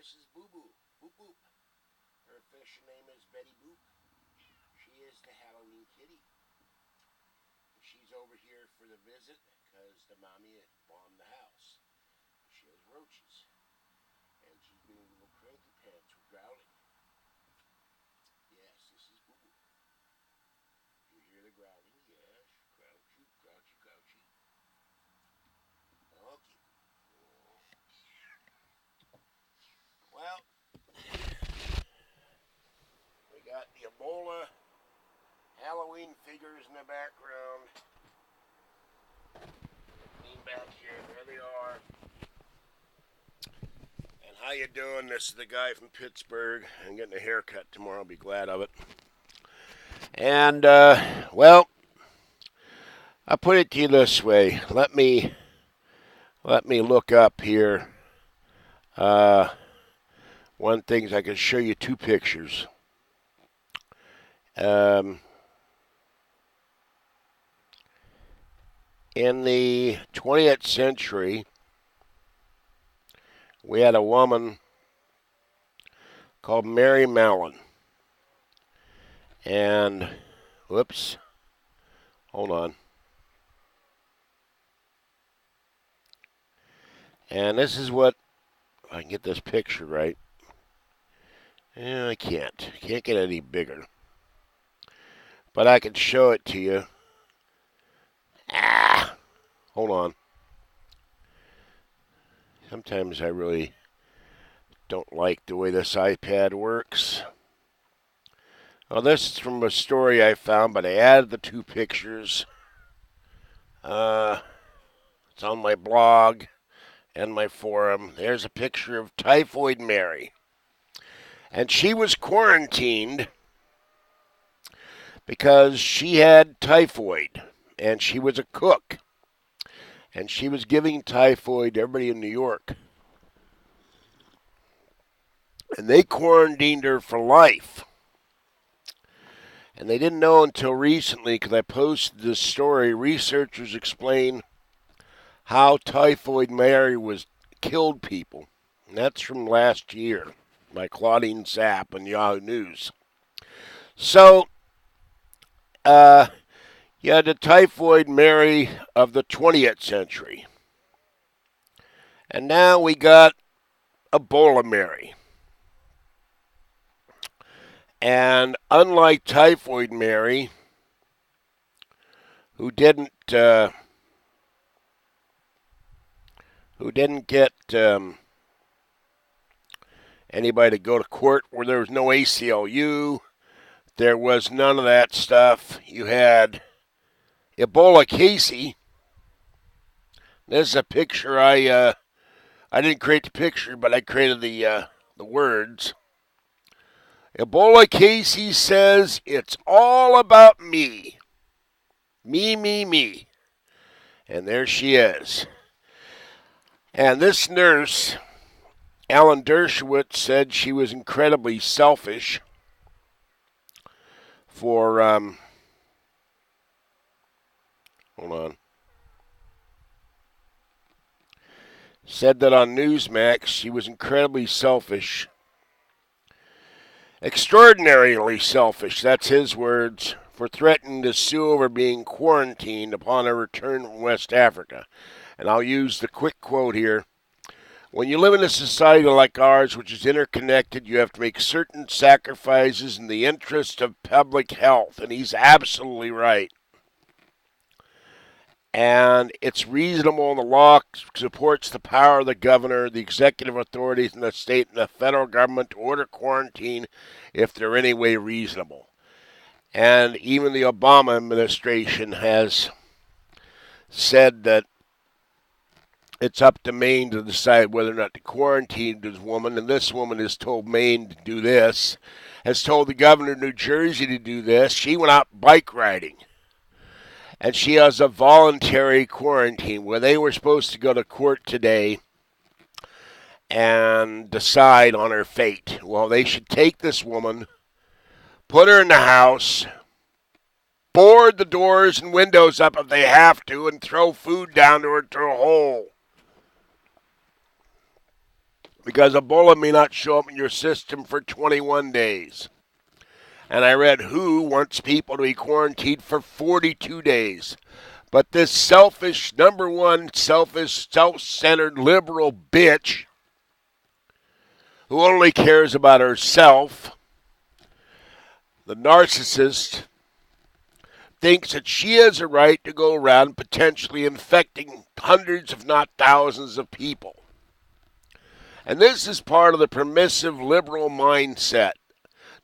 this is Boo Boo. Boop Boop. Her official name is Betty Boop. She is the Halloween kitty. She's over here for the visit because the mommy bombed the house. She has roaches. And she's being a little cranky pants with growling. Yes, this is Boo Boo. You hear the growling? Yes. Grouchy, grouchy, grouchy. Okay. Well, we got the Ebola Halloween figures in the background. Lean back here. There they are. And how you doing? This is the guy from Pittsburgh. I'm getting a haircut tomorrow. I'll be glad of it. And, well, I'll put it to you this way. Let me look up here. One thing is I can show you two pictures. In the 20th century, we had a woman called Mary Mallon. And, whoops, hold on. And this is what, if I can get this picture right. Yeah, I can't. Can't get any bigger. But I can show it to you. Hold on. Sometimes I really don't like the way this iPad works. Well, this is from a story I found, but I added the two pictures. It's on my blog and my forum. There's a picture of Typhoid Mary. And she was quarantined because she had typhoid, and she was a cook. And she was giving typhoid to everybody in New York. And they quarantined her for life. And they didn't know until recently, because I posted this story, researchers explain how Typhoid Mary killed people. And that's from last year by Claudine Sapp and Yahoo News. So, you had the Typhoid Mary of the 20th century. And now we got Ebola Mary. And unlike Typhoid Mary, who didn't get anybody to go to court, where there was no ACLU, there was none of that stuff. You had Ebola Kaci. This is a picture I didn't create the picture, but I created the words. Ebola Kaci says it's all about me. Me, me, me. And there she is. And this nurse, Alan Dershowitz, said she was incredibly selfish for, hold on. Said that on Newsmax she was incredibly selfish. Extraordinarily selfish, that's his words, for threatening to sue over being quarantined upon her return from West Africa. And I'll use the quick quote here. When you live in a society like ours, which is interconnected, you have to make certain sacrifices in the interest of public health. And he's absolutely right. And it's reasonable, and the law supports the power of the governor, the executive authorities in the state, and the federal government to order quarantine if they're any way reasonable. And even the Obama administration has said that it's up to Maine to decide whether or not to quarantine this woman. And this woman has told Maine to do this, has told the governor of New Jersey to do this. She went out bike riding. And she has a voluntary quarantine where they were supposed to go to court today and decide on her fate. Well, they should take this woman, put her in the house, board the doors and windows up if they have to, and throw food down to her through a hole. because Ebola may not show up in your system for 21 days. And I read WHO wants people to be quarantined for 42 days. But this selfish, number one, selfish, self-centered liberal bitch who only cares about herself, the narcissist, thinks that she has a right to go around potentially infecting hundreds, if not thousands, of people. And this is part of the permissive liberal mindset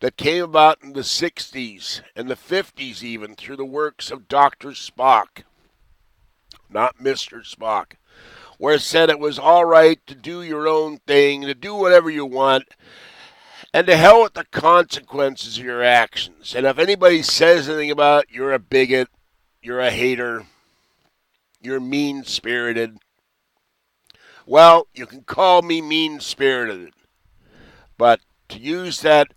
that came about in the 60s and the 50s even through the works of Dr. Spock, not Mr. Spock, where it said it was all right to do your own thing, to do whatever you want, and to hell with the consequences of your actions. And if anybody says anything about you're a bigot, you're a hater, you're mean-spirited, well, you can call me mean-spirited. But to use that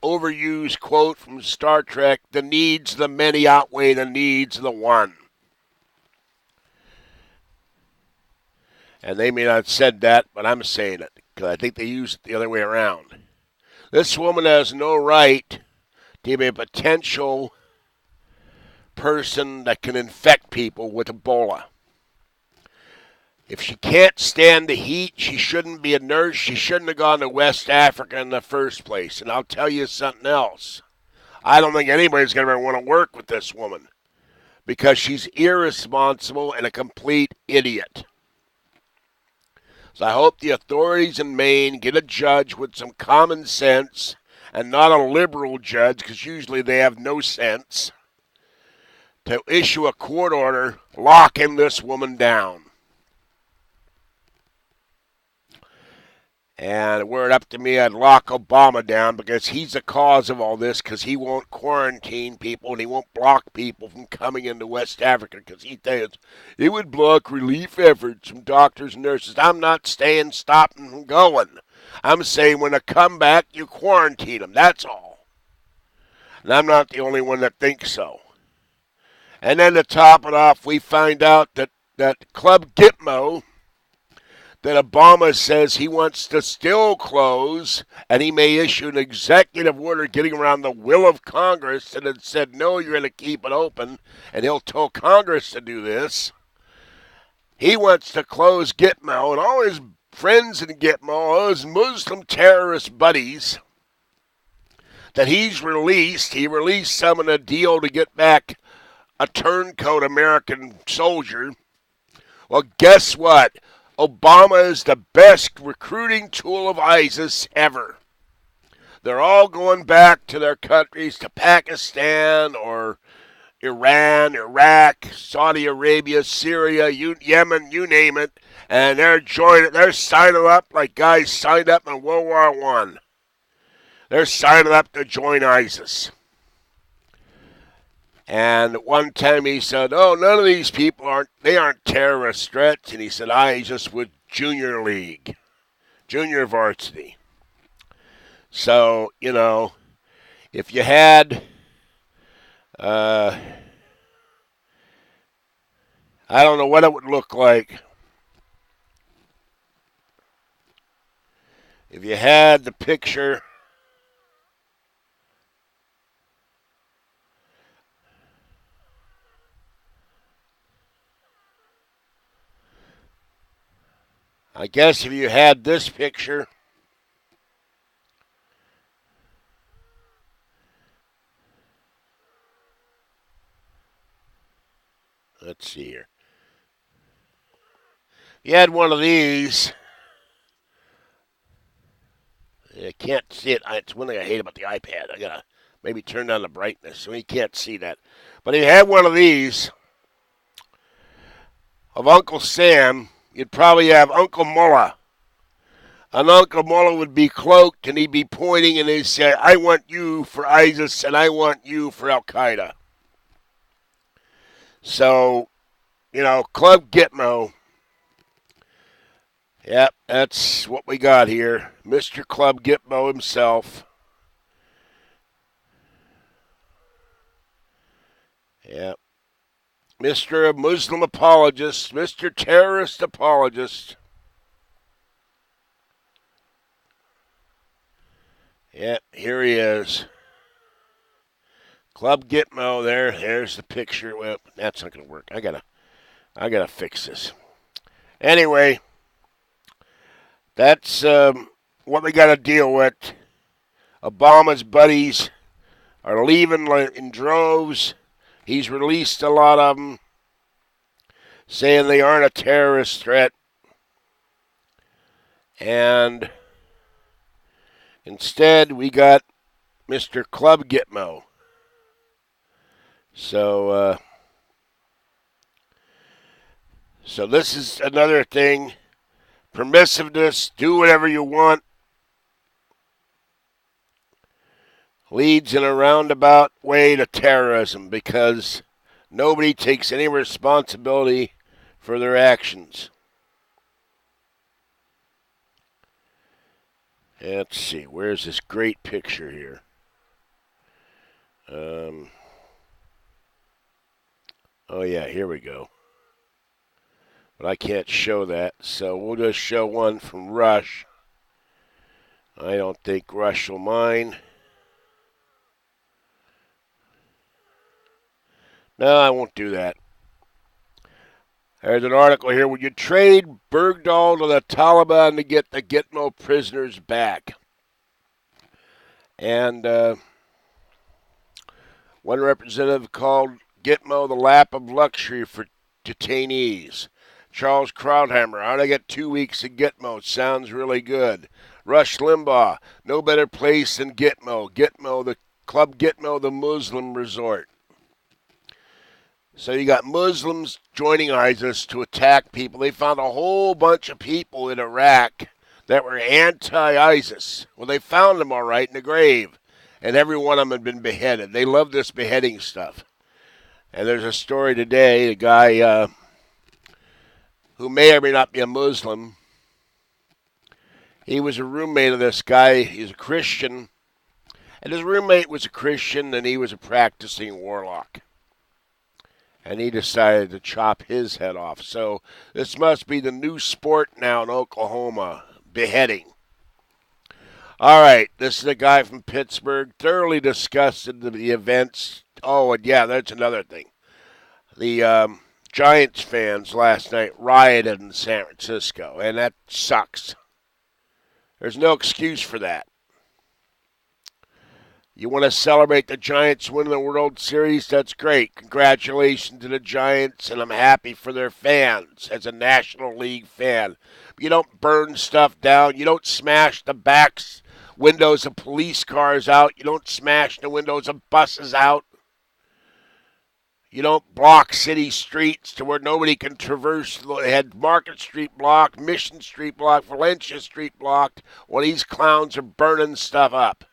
overused quote from Star Trek, the needs of the many outweigh the needs of the one. And they may not have said that, but I'm saying it, because I think they use it the other way around. This woman has no right to be a potential person that can infect people with Ebola. If she can't stand the heat, she shouldn't be a nurse. She shouldn't have gone to West Africa in the first place. And I'll tell you something else. I don't think anybody's going to want to work with this woman because she's irresponsible and a complete idiot. So I hope the authorities in Maine get a judge with some common sense and not a liberal judge, because usually they have no sense, to issue a court order locking this woman down. And were it up to me, I'd lock Obama down because he's the cause of all this, because he won't quarantine people and he won't block people from coming into West Africa because he thinks it would block relief efforts from doctors and nurses. I'm not stopping from going. I'm saying when they come back, you quarantine them. That's all. And I'm not the only one that thinks so. And then to top it off, we find out that Club Gitmo, that Obama says he wants to still close, and he may issue an executive order getting around the will of Congress, and it said, no, you're going to keep it open, and he'll tell Congress to do this. He wants to close Gitmo, and all his friends in Gitmo, all his Muslim terrorist buddies that he's released. He released some in a deal to get back a turncoat American soldier. Well, guess what? Obama is the best recruiting tool of ISIS ever. They're all going back to their countries, to Pakistan or Iran, Iraq, Saudi Arabia, Syria, Yemen, you name it, and they're signing up like guys signed up in World War I. They're signing up to join ISIS. And one time he said, oh, none of these people aren't terrorist threats. And he said, I just with junior league, junior varsity. So, if you had, I don't know what it would look like. If you had the picture, I guess if you had this picture, let's see here. If you had one of these, you can't see it. It's one thing I hate about the iPad. I gotta maybe turn down the brightness so you can't see that. But if you had one of these of Uncle Sam, you'd probably have Uncle Mullah. And Uncle Mullah would be cloaked, and he'd be pointing, and he'd say, I want you for ISIS, and I want you for Al-Qaeda. So, Club Gitmo. Yep, that's what we got here. Mr. Club Gitmo himself. Yep. Mr. Muslim apologist, Mr. Terrorist apologist. Yeah, here he is. Club Gitmo there. There's the picture. Well, that's not gonna work. I gotta fix this. Anyway, that's what we gotta deal with. Obama's buddies are leaving in droves. He's released a lot of them, saying they aren't a terrorist threat. And instead, we got Mr. Club Gitmo. So this is another thing. Permissiveness, do whatever you want, leads in a roundabout way to terrorism because nobody takes any responsibility for their actions. Let's see, where's this great picture here? Oh yeah, here we go. But I can't show that, so we'll just show one from Rush. I don't think Rush will mind. No, I won't do that. There's an article here. Would you trade Bergdahl to the Taliban to get the Gitmo prisoners back? And one representative called Gitmo the lap of luxury for detainees. Charles Krauthammer, how'd I get 2 weeks of Gitmo? Sounds really good. Rush Limbaugh, no better place than Gitmo. Gitmo, the Club Gitmo, the Muslim resort. So you got Muslims joining ISIS to attack people. They found a whole bunch of people in Iraq that were anti-ISIS. Well, they found them all right in the grave, and every one of them had been beheaded. They love this beheading stuff. And there's a story today, a guy who may or may not be a Muslim. He was a roommate of this guy. He's a Christian. And his roommate was a Christian, and he was a practicing warlock. And he decided to chop his head off. So this must be the new sport now in Oklahoma, beheading. All right, this is a guy from Pittsburgh, thoroughly disgusted with the events. Oh, and yeah, that's another thing. The Giants fans last night rioted in San Francisco, and that sucks. There's no excuse for that. You want to celebrate the Giants winning the World Series? That's great. Congratulations to the Giants, and I'm happy for their fans as a National League fan. You don't burn stuff down. You don't smash the backs, windows of police cars out. You don't smash the windows of buses out. You don't block city streets to where nobody can traverse. They had Market Street blocked, Mission Street blocked, Valencia Street blocked. Well, these clowns are burning stuff up.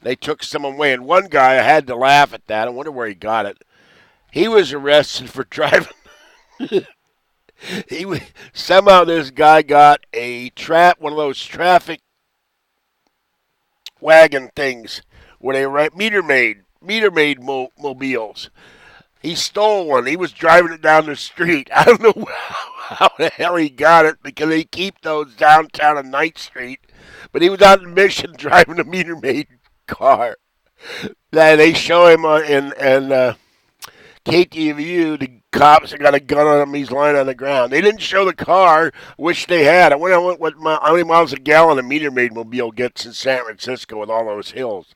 They took someone away, and one guy, I had to laugh at that. I wonder where he got it. He was arrested for driving. Somehow this guy got one of those traffic wagon things where they write meter maid mobiles. He stole one. He was driving it down the street. I don't know how the hell he got it because they keep those downtown on Ninth Street. But he was out in Mission driving a meter maid car. They show him in KTVU. The cops have got a gun on him. He's lying on the ground. They didn't show the car. Wish they had. I wonder how many miles a gallon a meter maid mobile gets in San Francisco with all those hills.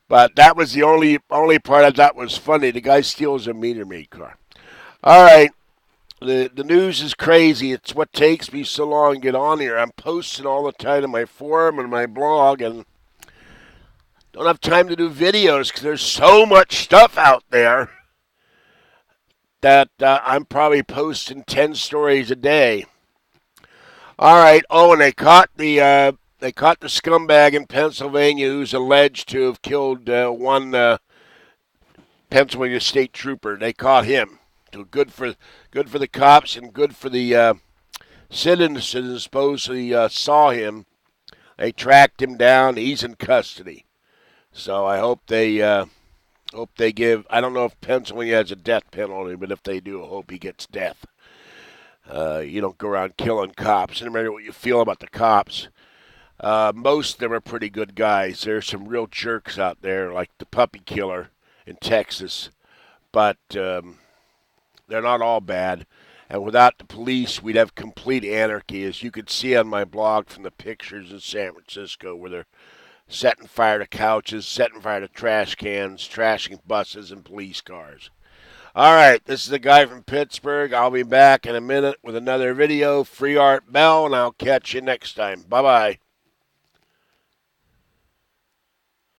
But that was the only part I thought was funny. The guy steals a meter maid car. All right. The news is crazy. It's what takes me so long to get on here. I'm posting all the time on my forum and my blog, and don't have time to do videos because there's so much stuff out there that I'm probably posting 10 stories a day. All right. Oh, and they caught the scumbag in Pennsylvania who's alleged to have killed one Pennsylvania state trooper. They caught him. So good for the cops and good for the citizens supposedly saw him. They tracked him down. He's in custody. So I hope they give. I don't know if Pennsylvania has a death penalty, but if they do, I hope he gets death. You don't go around killing cops. No matter what you feel about the cops. Most of them are pretty good guys. There's some real jerks out there, like the puppy killer in Texas, but they're not all bad. And without the police, we'd have complete anarchy, as you could see on my blog from the pictures in San Francisco, where they're setting fire to couches, setting fire to trash cans, trashing buses and police cars. All right, this is the guy from Pittsburgh. I'll be back in a minute with another video. Free Art Bell, and I'll catch you next time. Bye-bye.